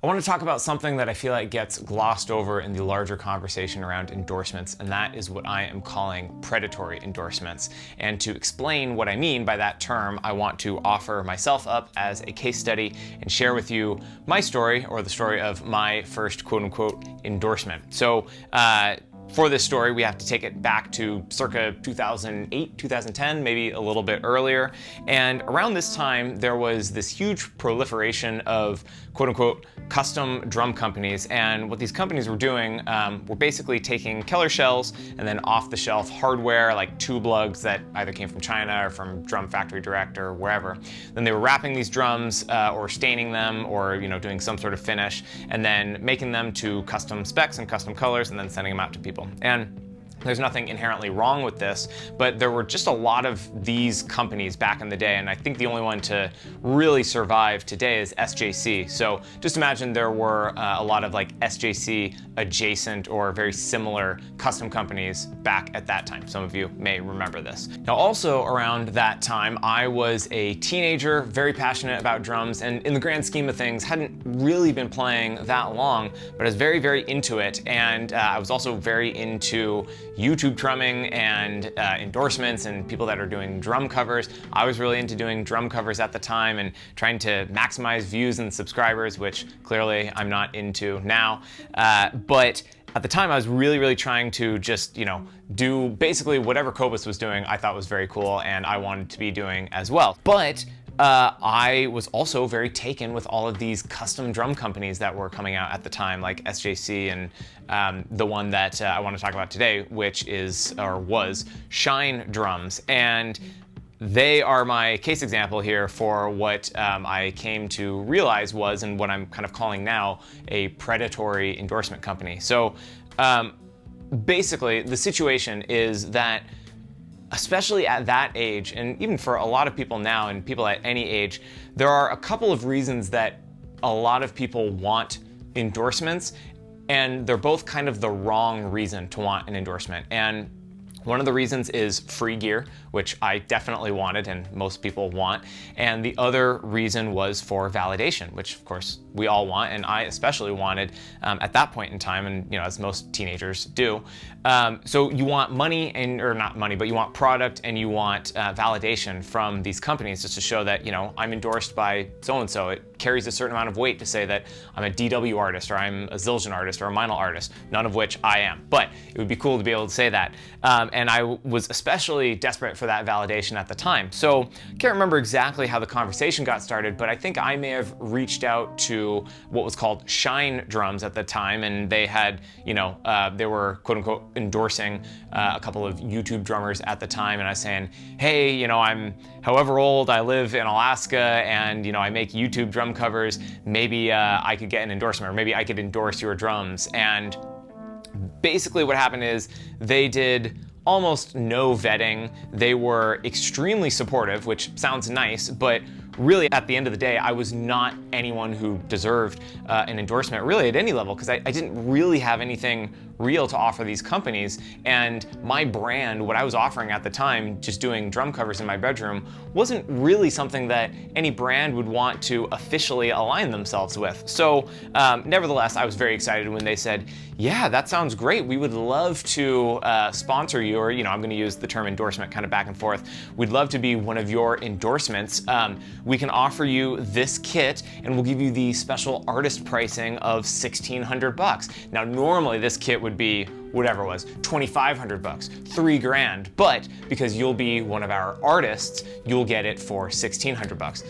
I want to talk about something that I feel like gets glossed over in the larger conversation around endorsements, and that is what I am calling predatory endorsements. And to explain what I mean by that term, I want to offer myself up as a case study and share with you my story, or the story of my first quote-unquote endorsement. So, for this story, we have to take it back to circa 2008, 2010, maybe a little bit earlier. And around this time, there was this huge proliferation of quote-unquote custom drum companies. And what these companies were doing were basically taking Keller shells and then off-the-shelf hardware like tube lugs that either came from China or from Drum Factory Direct or wherever. Then they were wrapping these drums or staining them, or doing some sort of finish, and then making them to custom specs and custom colors, and then sending them out to people. And there's nothing inherently wrong with this, but there were just a lot of these companies back in the day, and I think the only one to really survive today is SJC. So just imagine there were a lot of like SJC adjacent or very similar custom companies back at that time. Some of you may remember this. Now also around that time, I was a teenager, very passionate about drums, and in the grand scheme of things, hadn't really been playing that long, but I was very, very into it. And I was also very into YouTube drumming and endorsements and people that are doing drum covers. I was really into doing drum covers at the time and trying to maximize views and subscribers, which clearly I'm not into now. But at the time, I was really, really trying to just, do basically whatever Cobus was doing, I thought was very cool, and I wanted to be doing as well. But I was also very taken with all of these custom drum companies that were coming out at the time, like SJC and the one that I want to talk about today, which is, or was, Shine Drums. And they are my case example here for what I came to realize was, and what I'm kind of calling now, a predatory endorsement company. So basically, the situation is that, especially at that age, and even for a lot of people now and people at any age, there are a couple of reasons that a lot of people want endorsements, and they're both kind of the wrong reason to want an endorsement. And one of the reasons is free gear, which I definitely wanted and most people want. And the other reason was for validation, which of course we all want, and I especially wanted at that point in time, and as most teenagers do. So you want money, or not money, but you want product, and you want validation from these companies just to show that, I'm endorsed by so-and-so. It carries a certain amount of weight to say that I'm a DW artist, or I'm a Zildjian artist, or a Meinl artist, none of which I am. But it would be cool to be able to say that. And I was especially desperate for that validation at the time. So I can't remember exactly how the conversation got started, but I think I may have reached out to what was called Shine Drums at the time, and they had, they were quote unquote endorsing a couple of YouTube drummers at the time, and I was saying, hey, I'm however old, I live in Alaska, and I make YouTube drum covers, maybe I could get an endorsement, or maybe I could endorse your drums. And basically what happened is they did almost no vetting. They were extremely supportive, which sounds nice, but really at the end of the day, I was not anyone who deserved an endorsement really at any level, because I didn't really have anything real to offer these companies. And my brand, what I was offering at the time, just doing drum covers in my bedroom, wasn't really something that any brand would want to officially align themselves with. So nevertheless, I was very excited when they said, yeah, that sounds great. We would love to sponsor you, or I'm going to use the term endorsement kind of back and forth. We'd love to be one of your endorsements. We can offer you this kit, and we'll give you the special artist pricing of $1,600. Now, normally this kit would be whatever it was, $2,500, $3,000, but because you'll be one of our artists, you'll get it for $1,600.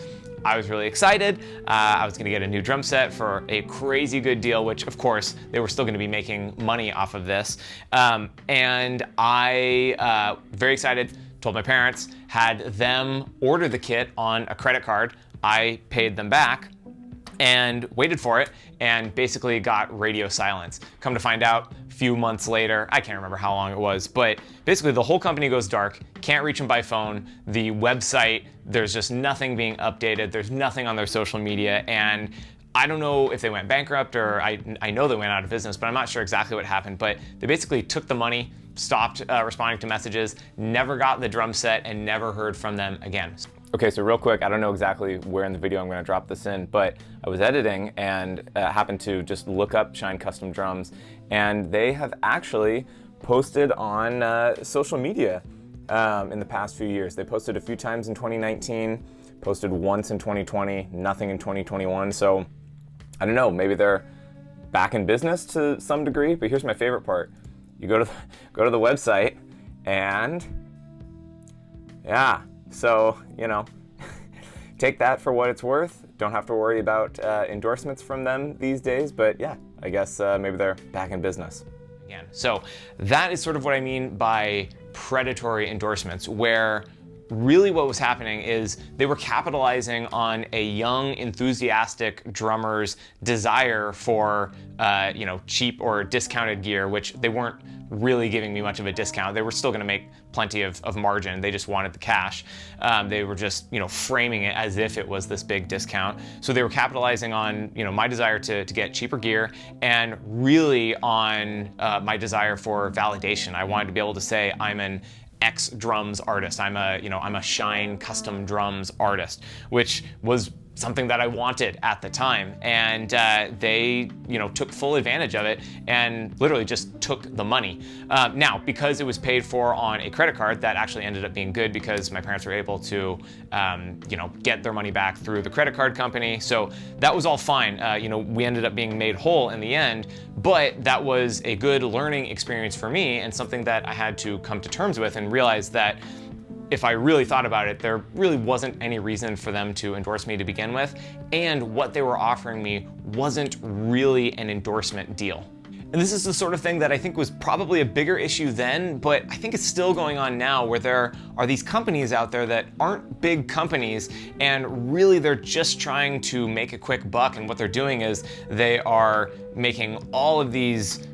I was really excited. I was gonna get a new drum set for a crazy good deal, which of course, they were still gonna be making money off of this. And I, very excited, told my parents, had them order the kit on a credit card. I paid them back and waited for it, and basically got radio silence. Come to find out, a few months later, I can't remember how long it was, but basically the whole company goes dark, can't reach them by phone, the website, there's just nothing being updated, there's nothing on their social media, and I don't know if they went bankrupt, or I know they went out of business, but I'm not sure exactly what happened. But they basically took the money, stopped responding to messages, never got the drum set, and never heard from them again. Okay, so real quick, I don't know exactly where in the video I'm going to drop this in, but I was editing and happened to just look up Shine Custom Drums, and they have actually posted on social media in the past few years. They posted a few times in 2019, posted once in 2020, nothing in 2021. So I don't know, maybe they're back in business to some degree. But here's my favorite part: you go to the website, and yeah. So, you know, take that for what it's worth. Don't have to worry about endorsements from them these days, but yeah, I guess maybe they're back in business. Again, so that is sort of what I mean by predatory endorsements, where really what was happening is they were capitalizing on a young, enthusiastic drummer's desire for, cheap or discounted gear, which they weren't really giving me much of a discount. They were still gonna make plenty of margin. They just wanted the cash. They were just, framing it as if it was this big discount. So they were capitalizing on, my desire to get cheaper gear, and really on my desire for validation. I wanted to be able to say I'm an X drums artist. I'm a Shine Custom Drums artist, which was something that I wanted at the time. And they, took full advantage of it and literally just took the money. Now, because it was paid for on a credit card, that actually ended up being good because my parents were able to, get their money back through the credit card company. So that was all fine. We ended up being made whole in the end, but that was a good learning experience for me and something that I had to come to terms with and realize that if I really thought about it, there really wasn't any reason for them to endorse me to begin with, and what they were offering me wasn't really an endorsement deal. And this is the sort of thing that I think was probably a bigger issue then, but I think it's still going on now, where there are these companies out there that aren't big companies, and really they're just trying to make a quick buck, and what they're doing is they are making all of these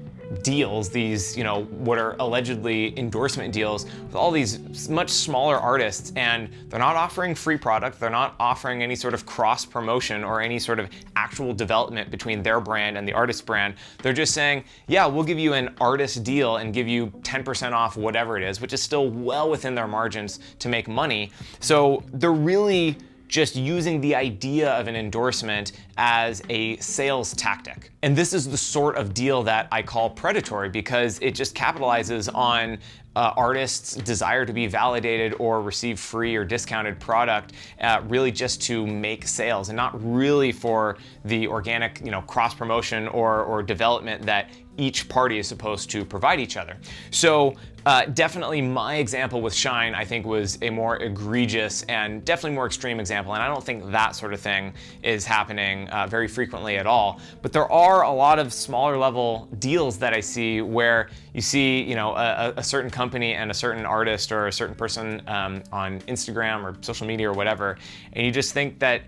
deals, these, what are allegedly endorsement deals with all these much smaller artists, and they're not offering free product, they're not offering any sort of cross promotion or any sort of actual development between their brand and the artist's brand. They're just saying, yeah, we'll give you an artist deal and give you 10% off whatever it is, which is still well within their margins to make money. So they're really just using the idea of an endorsement as a sales tactic. And this is the sort of deal that I call predatory, because it just capitalizes on artists' desire to be validated or receive free or discounted product, really just to make sales, and not really for the organic, cross promotion or development that each party is supposed to provide each other. So definitely my example with Shine, I think, was a more egregious and definitely more extreme example, and I don't think that sort of thing is happening very frequently at all. But there are a lot of smaller level deals that I see where you see, a certain company and a certain artist or a certain person on Instagram or social media or whatever, and you just think that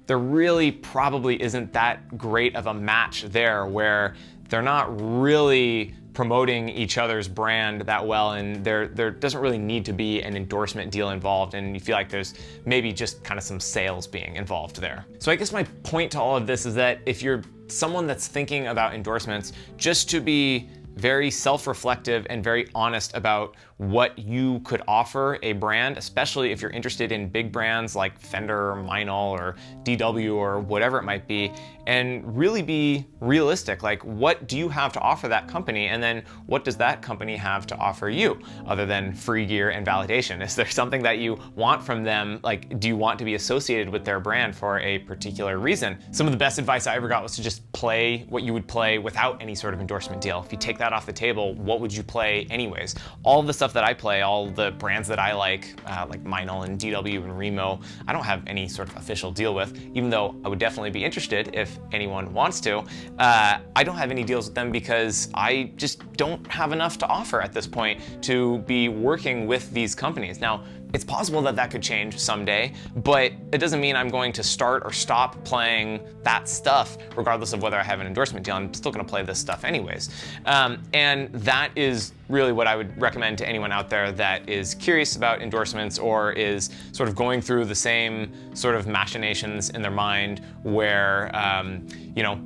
there really probably isn't that great of a match there, where they're not really promoting each other's brand that well, and there doesn't really need to be an endorsement deal involved, and you feel like there's maybe just kind of some sales being involved there. So I guess my point to all of this is that if you're someone that's thinking about endorsements, just to be very self-reflective and very honest about what you could offer a brand, especially if you're interested in big brands like Fender or Meinl or DW or whatever it might be, and really be realistic. Like, what do you have to offer that company? And then what does that company have to offer you other than free gear and validation? Is there something that you want from them? Like, do you want to be associated with their brand for a particular reason? Some of the best advice I ever got was to just play what you would play without any sort of endorsement deal. If you take that off the table, what would you play anyways? All of the stuff that I play, all the brands that I like Meinl and DW and Remo, I don't have any sort of official deal with, even though I would definitely be interested if anyone wants to. I don't have any deals with them because I just don't have enough to offer at this point to be working with these companies. Now, it's possible that that could change someday, but it doesn't mean I'm going to start or stop playing that stuff regardless of whether I have an endorsement deal. I'm still gonna play this stuff anyways. And that is really what I would recommend to anyone out there that is curious about endorsements or is sort of going through the same sort of machinations in their mind where,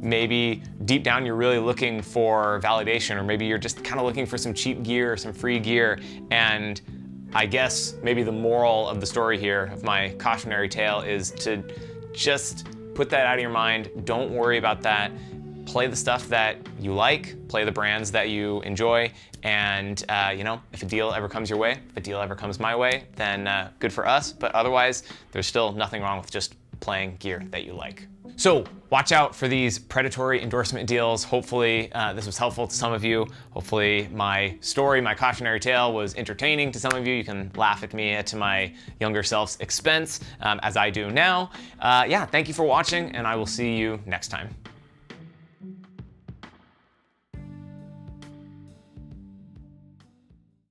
maybe deep down you're really looking for validation, or maybe you're just kind of looking for some cheap gear or some free gear, and I guess maybe the moral of the story here, of my cautionary tale, is to just put that out of your mind. Don't worry about that. Play the stuff that you like, play the brands that you enjoy, and you know, if a deal ever comes your way, if a deal ever comes my way, then good for us. But otherwise, there's still nothing wrong with just playing gear that you like. So watch out for these predatory endorsement deals. Hopefully this was helpful to some of you. Hopefully my story, my cautionary tale, was entertaining to some of you. You can laugh at me to my younger self's expense, as I do now. Yeah, thank you for watching, and I will see you next time.